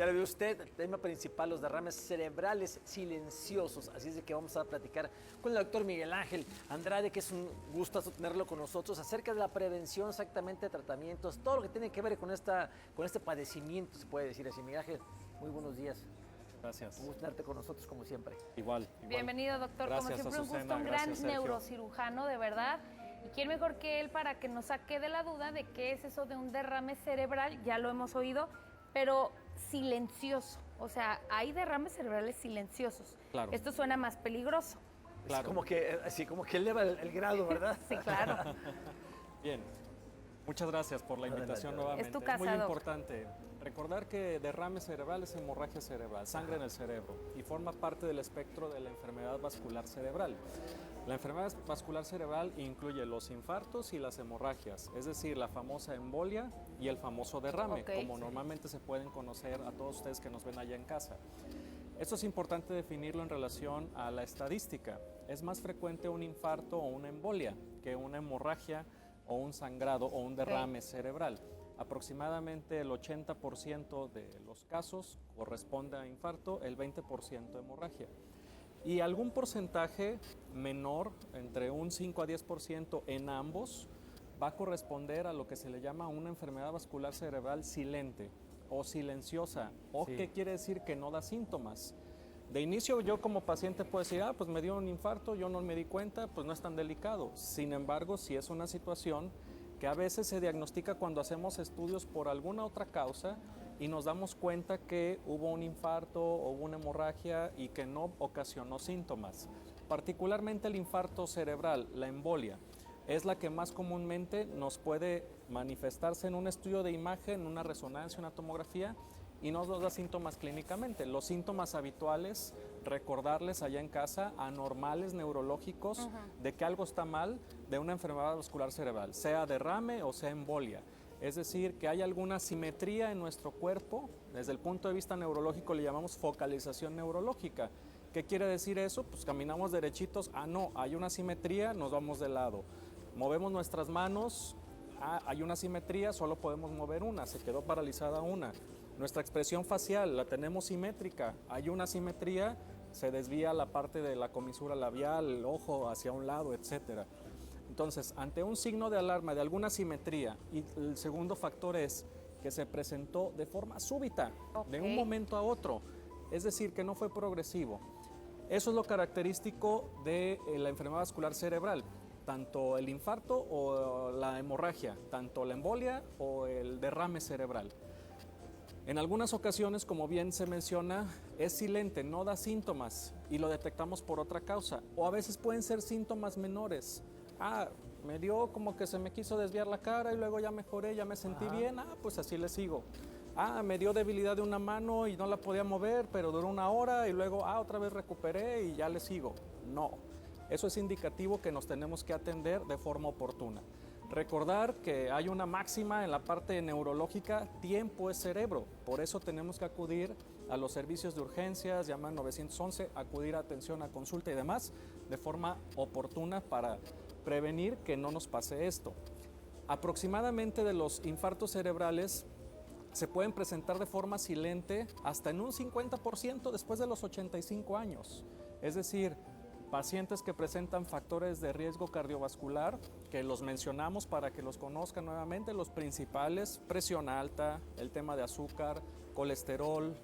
Ya lo ve usted, el tema principal, los derrames cerebrales silenciosos. Así es de que vamos a platicar con el doctor Miguel Ángel Andrade, que es un gustazo tenerlo con nosotros, acerca de la prevención, exactamente, de tratamientos, todo lo que tiene que ver con este padecimiento, se puede decir así. Miguel Ángel, muy buenos días. Gracias. Un gusto tenerte con nosotros, como siempre. Igual. Bienvenido, doctor. Gracias, como siempre, Azucena. un gusto, un Gracias, gran Sergio. neurocirujano, de verdad. Y quién mejor que él para que nos saque de la duda de qué es eso de un derrame cerebral, ya lo hemos oído, pero silencioso. O sea, hay derrames cerebrales silenciosos. Claro. Esto suena más peligroso. Claro. Así como que eleva el grado, ¿verdad? Sí, claro. Bien. Muchas gracias por la invitación nuevamente. Es tu casa, muy doc. importante recordar que derrame cerebral es hemorragia cerebral, sangre en el cerebro, y forma parte del espectro de la enfermedad vascular cerebral. La enfermedad vascular cerebral incluye los infartos y las hemorragias, es decir, la famosa embolia y el famoso derrame, Ok. como normalmente se pueden conocer a todos ustedes que nos ven allá en casa. Esto es importante definirlo en relación a la estadística. Es más frecuente un infarto o una embolia que una hemorragia o un sangrado o un derrame cerebral. Aproximadamente el 80% de los casos corresponde a infarto, el 20% a hemorragia. Y algún porcentaje menor, entre un 5 a 10% en ambos, va a corresponder a lo que se le llama una enfermedad vascular cerebral silente o silenciosa, o Sí. que quiere decir que no da síntomas. De inicio yo como paciente puedo decir, pues me dio un infarto, yo no me di cuenta, pues no es tan delicado. Sin embargo, sí es una situación que a veces se diagnostica cuando hacemos estudios por alguna otra causa y nos damos cuenta que hubo un infarto o hubo una hemorragia y que no ocasionó síntomas. Particularmente el infarto cerebral, la embolia, es la que más comúnmente nos puede manifestarse en un estudio de imagen, una resonancia, una tomografía, y no nos da síntomas clínicamente. Los síntomas habituales, recordarles allá en casa, anormales neurológicos, de que algo está mal de una enfermedad vascular cerebral, sea derrame o sea embolia. Es decir, que hay alguna simetría en nuestro cuerpo, desde el punto de vista neurológico le llamamos focalización neurológica. ¿Qué quiere decir eso? Pues caminamos derechitos, no, hay una simetría, nos vamos de lado. Movemos nuestras manos, hay una simetría, solo podemos mover una, se quedó paralizada una. Nuestra expresión facial la tenemos simétrica, hay una simetría, se desvía la parte de la comisura labial, el ojo hacia un lado, etc. Entonces, ante un signo de alarma de alguna simetría, y el segundo factor es que se presentó de forma súbita, de un momento a otro, es decir, que no fue progresivo. Eso es lo característico de la enfermedad vascular cerebral, tanto el infarto o la hemorragia, tanto la embolia o el derrame cerebral. En algunas ocasiones, como bien se menciona, es silente, no da síntomas y lo detectamos por otra causa. O a veces pueden ser síntomas menores. Me dio como que se me quiso desviar la cara y luego ya mejoré, ya me sentí bien, pues así le sigo. Me dio debilidad de una mano y no la podía mover, pero duró una hora y luego, otra vez recuperé y ya le sigo. No, eso es indicativo que nos tenemos que atender de forma oportuna. Recordar que hay una máxima en la parte neurológica, tiempo es cerebro, por eso tenemos que acudir a los servicios de urgencias, llamar 911, acudir a atención, a consulta y demás, de forma oportuna para prevenir que no nos pase esto. Aproximadamente de los infartos cerebrales se pueden presentar de forma silente hasta en un 50% después de los 85 años, es decir, pacientes que presentan factores de riesgo cardiovascular, que los mencionamos para que los conozcan nuevamente, los principales, presión alta, el tema de azúcar, colesterol,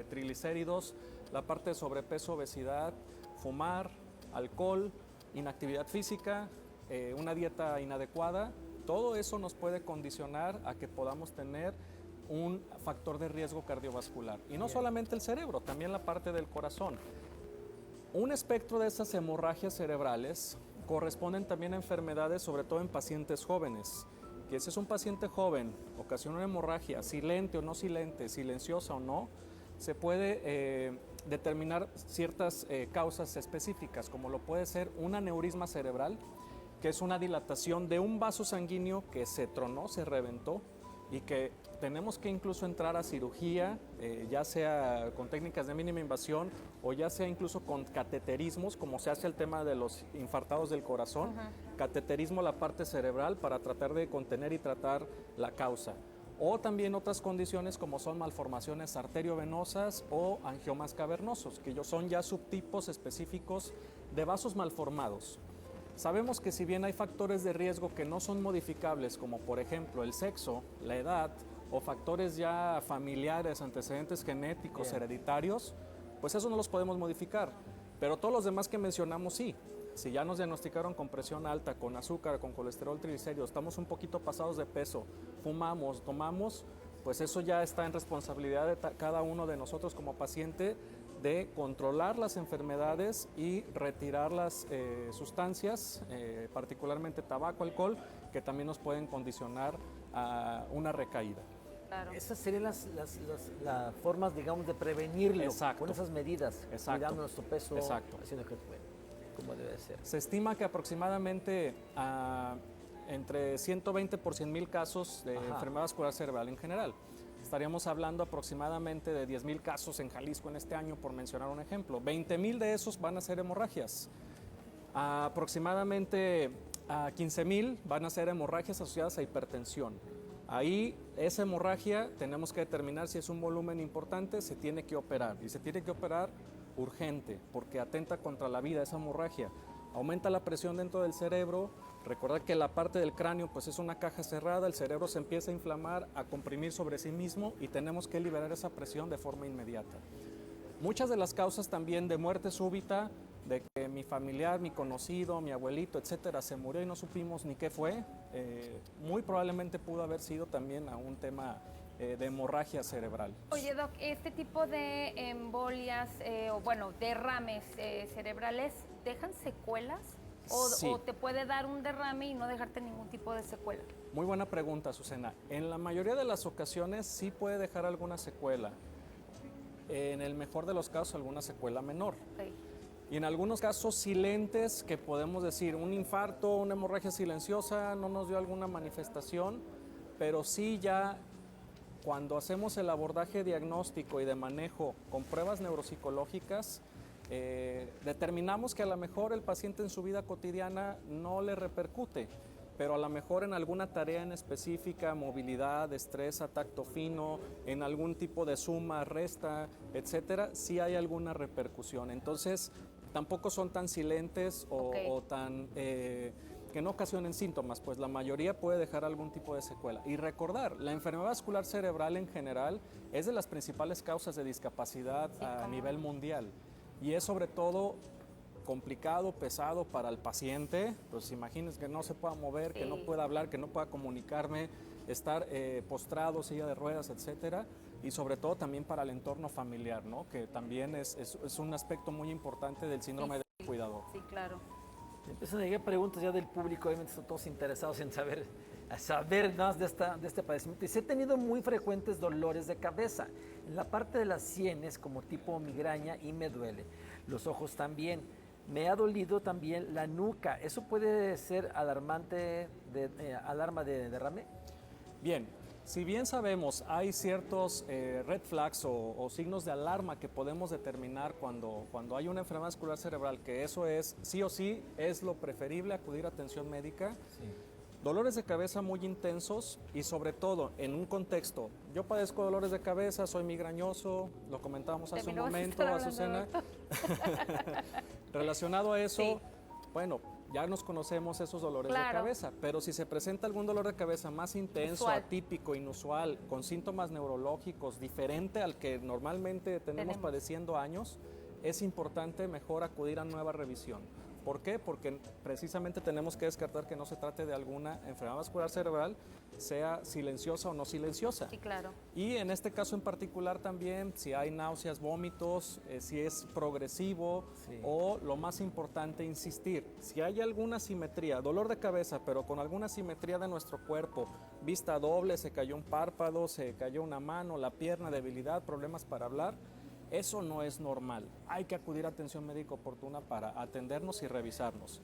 triglicéridos, la parte de sobrepeso, obesidad, fumar, alcohol, inactividad física, una dieta inadecuada, todo eso nos puede condicionar a que podamos tener un factor de riesgo cardiovascular. Y no solamente el cerebro, también la parte del corazón. Un espectro de esas hemorragias cerebrales corresponden también a enfermedades, sobre todo en pacientes jóvenes, que si es un paciente joven, ocasiona una hemorragia, silente o no silente, silenciosa o no, se puede determinar ciertas causas específicas, como lo puede ser un aneurisma cerebral, que es una dilatación de un vaso sanguíneo que se tronó, se reventó, y que tenemos que incluso entrar a cirugía, ya sea con técnicas de mínima invasión o ya sea incluso con cateterismos, como se hace el tema de los infartados del corazón, cateterismo a la parte cerebral para tratar de contener y tratar la causa. o también otras condiciones como son malformaciones arteriovenosas o angiomas cavernosos, que son ya subtipos específicos de vasos malformados. Sabemos que si bien hay factores de riesgo que no son modificables, como por ejemplo el sexo, la edad o factores ya familiares, antecedentes genéticos, hereditarios, pues eso no los podemos modificar, pero todos los demás que mencionamos sí. Si ya nos diagnosticaron con presión alta, con azúcar, con colesterol triglicéridos, estamos un poquito pasados de peso, fumamos, tomamos, pues eso ya está en responsabilidad de cada uno de nosotros como paciente de controlar las enfermedades y retirar las sustancias, particularmente tabaco, alcohol, que también nos pueden condicionar a una recaída. Claro. Esas serían las formas, digamos, de prevenirlo. Exacto. Con esas medidas, Exacto. cuidando nuestro peso, Exacto. haciendo ejercicio, como debe ser. Se estima que aproximadamente entre 120 por 100,000 casos de enfermedad vascular cerebral en general. Estaríamos hablando aproximadamente de 10,000 casos en Jalisco en este año, por mencionar un ejemplo. 20,000 de esos van a ser hemorragias. Aproximadamente 15,000 van a ser hemorragias asociadas a hipertensión. Ahí, esa hemorragia, tenemos que determinar si es un volumen importante, se tiene que operar. Y se tiene que operar urgente, porque atenta contra la vida esa hemorragia. Aumenta la presión dentro del cerebro. Recordad que la parte del cráneo pues es una caja cerrada, el cerebro se empieza a inflamar, a comprimir sobre sí mismo y tenemos que liberar esa presión de forma inmediata. Muchas de las causas también de muerte súbita, de que mi familiar, mi conocido, mi abuelito, etcétera, se murió y no supimos ni qué fue, muy probablemente pudo haber sido también a un tema de hemorragia cerebral. Oye, Doc, este tipo de embolias, o bueno, derrames cerebrales, ¿dejan secuelas? Sí. ¿O te puede dar un derrame y no dejarte ningún tipo de secuela? Muy buena pregunta, Azucena. En la mayoría de las ocasiones sí puede dejar alguna secuela. En el mejor de los casos, alguna secuela menor. Okay. Y en algunos casos silentes, que podemos decir un infarto, una hemorragia silenciosa, no nos dio alguna manifestación, pero sí ya cuando hacemos el abordaje diagnóstico y de manejo con pruebas neuropsicológicas, determinamos que a lo mejor el paciente en su vida cotidiana no le repercute, pero a lo mejor en alguna tarea en específica, movilidad, destreza, tacto fino, en algún tipo de suma, resta, etcétera, sí hay alguna repercusión. Entonces, tampoco son tan silentes o tan que no ocasionen síntomas, pues la mayoría puede dejar algún tipo de secuela. Y recordar, la enfermedad vascular cerebral en general es de las principales causas de discapacidad a nivel mundial. Y es sobre todo complicado, pesado para el paciente, pues imagínense que no se pueda mover, que no pueda hablar, que no pueda comunicarme, estar postrado, silla de ruedas, etcétera, y sobre todo también para el entorno familiar, ¿no? Que también es un aspecto muy importante del síndrome del cuidador. Sí, claro. Empiezan a llegar preguntas ya del público, obviamente están todos interesados en saber más de este padecimiento. Y sí he tenido muy frecuentes dolores de cabeza, en la parte de las sienes como tipo migraña y me duele. Los ojos también. Me ha dolido también la nuca. ¿Eso puede ser alarma de derrame? Bien, si bien sabemos hay ciertos red flags o signos de alarma que podemos determinar cuando hay una enfermedad vascular cerebral, que eso es sí o sí es lo preferible acudir a atención médica. Sí. Dolores de cabeza muy intensos y sobre todo en un contexto, yo padezco dolores de cabeza, soy migrañoso, lo comentábamos hace un momento, Azucena. Relacionado a eso, bueno, ya nos conocemos esos dolores de cabeza, pero si se presenta algún dolor de cabeza más intenso, atípico, inusual, con síntomas neurológicos diferente al que normalmente tenemos padeciendo años, es importante mejor acudir a nueva revisión. ¿Por qué? Porque precisamente tenemos que descartar que no se trate de alguna enfermedad vascular cerebral, sea silenciosa o no silenciosa. Sí, claro. Y en este caso en particular también, si hay náuseas, vómitos, si es progresivo o, lo más importante, insistir. Si hay alguna simetría, dolor de cabeza, pero con alguna simetría de nuestro cuerpo, vista doble, se cayó un párpado, se cayó una mano, la pierna, debilidad, problemas para hablar, eso no es normal. Hay que acudir a atención médica oportuna para atendernos y revisarnos.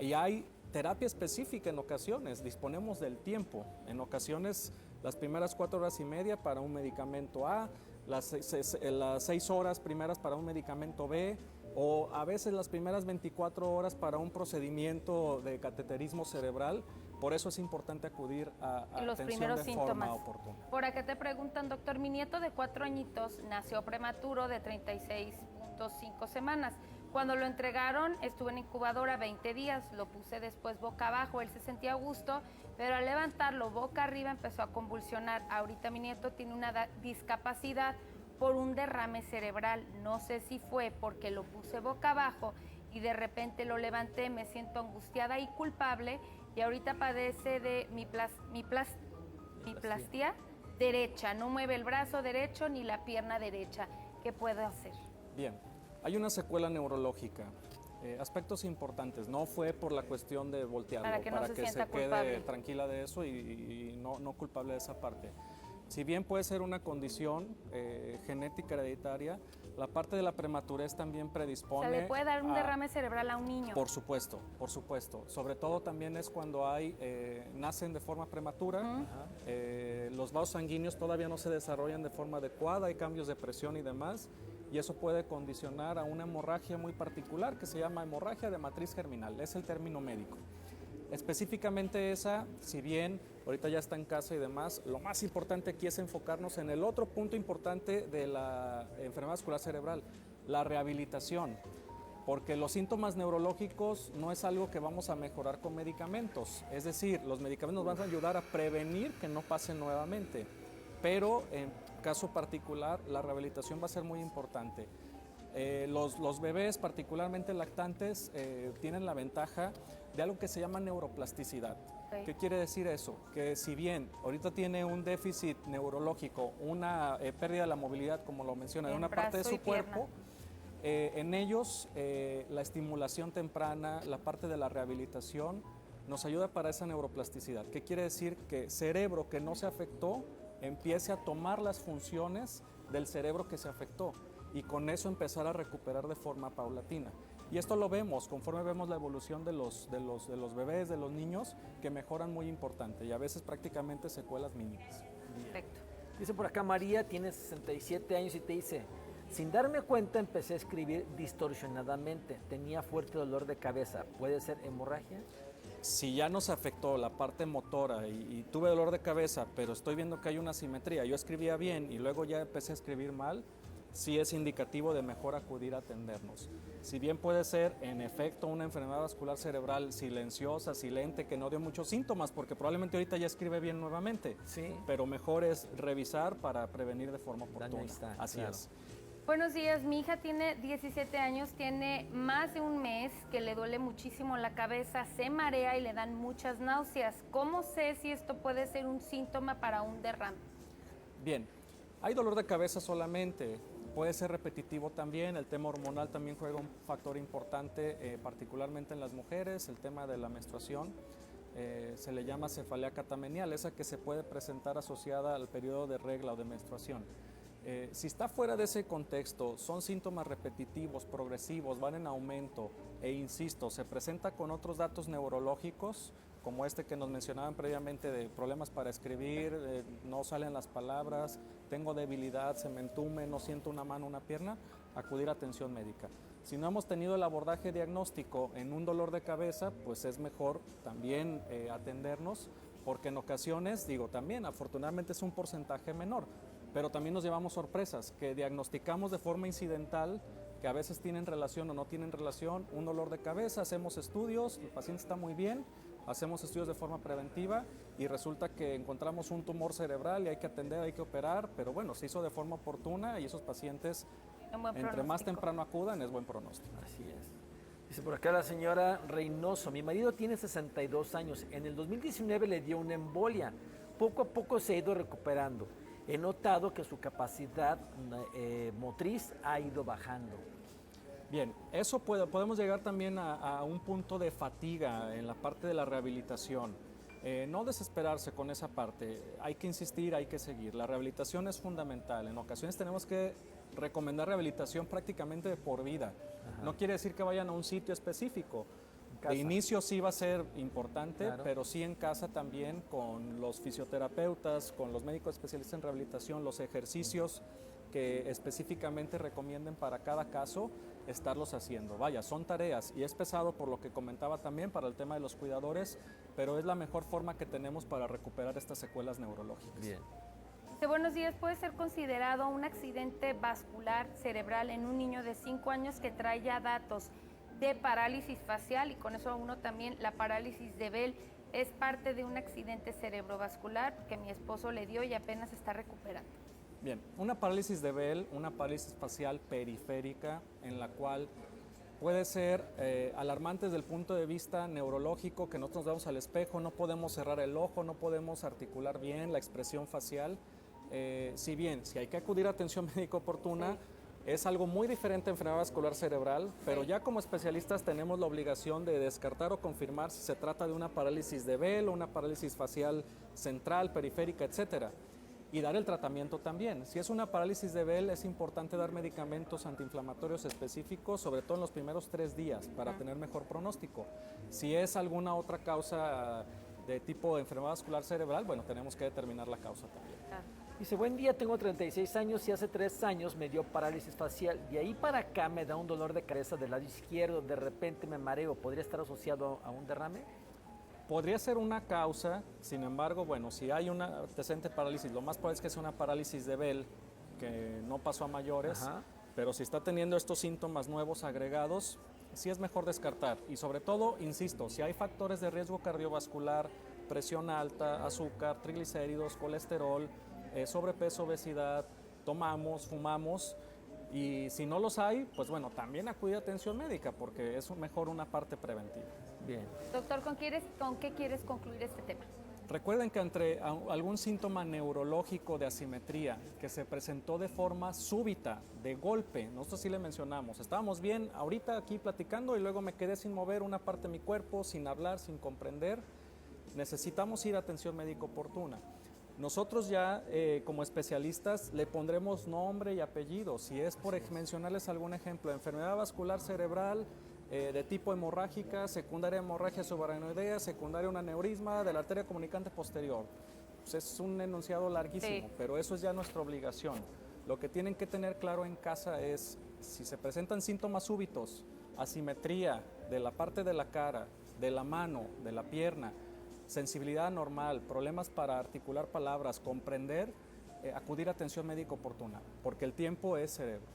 Y hay terapia específica en ocasiones, disponemos del tiempo. En ocasiones las primeras 4 horas y media para un medicamento A, las 6 horas primeras para un medicamento B, o a veces las primeras 24 horas para un procedimiento de cateterismo cerebral Por eso es importante acudir a Los atención primeros de forma síntomas. oportuna. Por acá te preguntan, doctor, mi nieto de 4 añitos nació prematuro de 36.5 semanas. Cuando lo entregaron, estuve en incubadora 20 días, lo puse después boca abajo, él se sentía a gusto, pero al levantarlo boca arriba empezó a convulsionar. Ahorita mi nieto tiene una discapacidad por un derrame cerebral. No sé si fue porque lo puse boca abajo y de repente lo levanté, me siento angustiada y culpable, y ahorita padece de miplastia derecha, no mueve el brazo derecho ni la pierna derecha. ¿Qué puedo hacer? Bien, hay una secuela neurológica. Aspectos importantes, no fue por la cuestión de voltearlo, Para que no se sienta quede culpable. tranquila de eso y no culpable de esa parte. Si bien puede ser una condición genética hereditaria, la parte de la prematurez también O predispone. sea, le puede dar un derrame cerebral a un niño. Por supuesto, por supuesto. Sobre todo también es cuando nacen de forma prematura, los vasos sanguíneos todavía no se desarrollan de forma adecuada, hay cambios de presión y demás, y eso puede condicionar a una hemorragia muy particular que se llama hemorragia de matriz germinal, es el término médico. Específicamente esa, si bien ahorita ya está en casa y demás, lo más importante aquí es enfocarnos en el otro punto importante de la enfermedad vascular cerebral, la rehabilitación. Porque los síntomas neurológicos no es algo que vamos a mejorar con medicamentos. Es decir, los medicamentos nos van a ayudar a prevenir que no pase nuevamente. Pero en caso particular, la rehabilitación va a ser muy importante. Los bebés, particularmente lactantes, tienen la ventaja de algo que se llama neuroplasticidad. Okay. ¿Qué quiere decir eso? Que si bien ahorita tiene un déficit neurológico, una pérdida de la movilidad, como lo menciona, de En una parte de brazo y su cuerpo, pierna. en ellos la estimulación temprana, la parte de la rehabilitación, nos ayuda para esa neuroplasticidad. ¿Qué quiere decir? Que cerebro que no se afectó empiece a tomar las funciones del cerebro que se afectó y con eso empezar a recuperar de forma paulatina. Y esto lo vemos conforme vemos la evolución de los bebés, de los niños, que mejoran muy importante y a veces prácticamente secuelas mínimas. Perfecto. Dice por acá María, tiene 67 años y te dice, sin darme cuenta empecé a escribir distorsionadamente, tenía fuerte dolor de cabeza, ¿puede ser hemorragia? Si ya nos afectó la parte motora y tuve dolor de cabeza, pero estoy viendo que hay una asimetría, yo escribía bien y luego ya empecé a escribir mal, sí es indicativo de mejor acudir a atendernos. Si bien puede ser en efecto una enfermedad vascular cerebral silenciosa, silente, que no dio muchos síntomas, porque probablemente ahorita ya escribe bien nuevamente, Sí. pero mejor es revisar para prevenir de forma oportuna. Ahí está, Así claro. es. Buenos días, mi hija tiene 17 años, tiene más de un mes que le duele muchísimo la cabeza, se marea y le dan muchas náuseas. ¿Cómo sé si esto puede ser un síntoma para un derrame? Bien, hay dolor de cabeza solamente, puede ser repetitivo también, el tema hormonal también juega un factor importante, particularmente en las mujeres, el tema de la menstruación, se le llama cefalea catamenial, esa que se puede presentar asociada al periodo de regla o de menstruación. Si está fuera de ese contexto, son síntomas repetitivos, progresivos, van en aumento e insisto, se presenta con otros datos neurológicos, como este que nos mencionaban previamente de problemas para escribir, no salen las palabras, tengo debilidad, se me entume, no siento una mano, una pierna, acudir a atención médica. Si no hemos tenido el abordaje diagnóstico en un dolor de cabeza, pues es mejor también atendernos, porque en ocasiones, digo también, afortunadamente es un porcentaje menor, pero también nos llevamos sorpresas, que diagnosticamos de forma incidental, que a veces tienen relación o no tienen relación, un dolor de cabeza, hacemos estudios, el paciente está muy bien, hacemos estudios de forma preventiva y resulta que encontramos un tumor cerebral y hay que atender, hay que operar, pero bueno, se hizo de forma oportuna y esos pacientes, entre más temprano acudan, es buen pronóstico. Así es. Dice por acá la señora Reynoso, mi marido tiene 62 años, en el 2019 le dio una embolia, poco a poco se ha ido recuperando. He notado que su capacidad motriz ha ido bajando. Bien, eso podemos llegar también a un punto de fatiga en la parte de la rehabilitación. No desesperarse con esa parte, hay que insistir, hay que seguir. La rehabilitación es fundamental. En ocasiones tenemos que recomendar rehabilitación prácticamente de por vida. Ajá. No quiere decir que vayan a un sitio específico. Casa. De inicio sí va a ser importante, Claro. pero sí en casa también con los fisioterapeutas, con los médicos especialistas en rehabilitación, los ejercicios que específicamente recomienden para cada caso, estarlos haciendo. Vaya, son tareas y es pesado por lo que comentaba también para el tema de los cuidadores, pero es la mejor forma que tenemos para recuperar estas secuelas neurológicas. Bien. Buenos días, ¿puede ser considerado un accidente vascular cerebral en un niño de 5 años que trae ya datos de parálisis facial y con eso uno también la parálisis de Bell es parte de un accidente cerebrovascular que mi esposo le dio y apenas está recuperando? Bien, una parálisis de Bell, una parálisis facial periférica en la cual puede ser alarmante desde el punto de vista neurológico, que nosotros nos vemos al espejo, no podemos cerrar el ojo, no podemos articular bien la expresión facial. Si hay que acudir a atención médica oportuna, sí, es algo muy diferente a enfermedad vascular cerebral, pero ya como especialistas tenemos la obligación de descartar o confirmar si se trata de una parálisis de Bell o una parálisis facial central, periférica, etcétera. Y dar el tratamiento también. Si es una parálisis de Bell, es importante dar medicamentos antiinflamatorios específicos, sobre todo en los primeros 3 días, para tener mejor pronóstico. Si es alguna otra causa de tipo de enfermedad vascular cerebral, bueno, tenemos que determinar la causa también. Dice, buen día, tengo 36 años y hace 3 años me dio parálisis facial. De ahí para acá me da un dolor de cabeza del lado izquierdo, de repente me mareo. ¿Podría estar asociado a un derrame? Podría ser una causa, sin embargo, bueno, si hay una antecedente parálisis, lo más probable es que sea una parálisis de Bell, que no pasó a mayores, ajá, pero si está teniendo estos síntomas nuevos agregados, sí es mejor descartar. Y sobre todo, insisto, si hay factores de riesgo cardiovascular, presión alta, azúcar, triglicéridos, colesterol, sobrepeso, obesidad, tomamos, fumamos, y si no los hay, pues bueno, también acude a atención médica, porque es mejor una parte preventiva. Bien. Doctor, ¿con qué quieres concluir este tema? Recuerden que entre algún síntoma neurológico de asimetría que se presentó de forma súbita, de golpe, nosotros sí le mencionamos, estábamos bien ahorita aquí platicando y luego me quedé sin mover una parte de mi cuerpo, sin hablar, sin comprender, necesitamos ir a atención médica oportuna. Nosotros ya como especialistas le pondremos nombre y apellido. Si es por mencionarles algún ejemplo, enfermedad vascular cerebral de tipo hemorrágica, secundaria hemorragia subaracnoidea, secundaria un aneurisma de la arteria comunicante posterior. Pues es un enunciado larguísimo, sí, pero eso es ya nuestra obligación. Lo que tienen que tener claro en casa es si se presentan síntomas súbitos, asimetría de la parte de la cara, de la mano, de la pierna, sensibilidad anormal, problemas para articular palabras, comprender, acudir a atención médica oportuna, porque el tiempo es cerebro.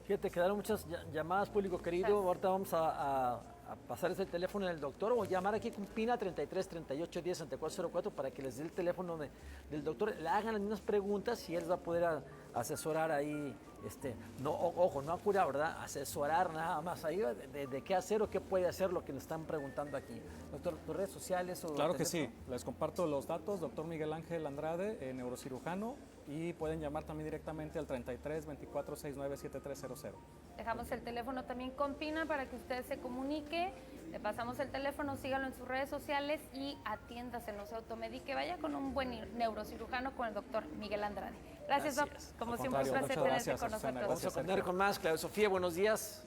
Fíjate, quedaron muchas llamadas, público querido. Sí. Ahorita vamos a pasarles el teléfono del doctor o llamar aquí con Pina 33 38 10 6404 para que les dé el teléfono del doctor, le hagan las mismas preguntas y él va a poder asesorar ahí, ojo, no a curar, ¿verdad? Asesorar nada más ahí de qué hacer o qué puede hacer lo que le están preguntando aquí. Doctor, ¿tus redes sociales? Claro que sí, les comparto los datos, doctor Miguel Ángel Andrade, neurocirujano, y pueden llamar también directamente al 33 24 69 7300. Dejamos el teléfono también con Pina para que usted se comunique. Le pasamos el teléfono, síganlo en sus redes sociales y atiéndase, no se automedique. Vaya con un buen neurocirujano, con el doctor Miguel Andrade. Gracias, Doc. Como siempre, un placer tenerte con nosotros. Vamos a continuar con más. Claudia Sofía, buenos días.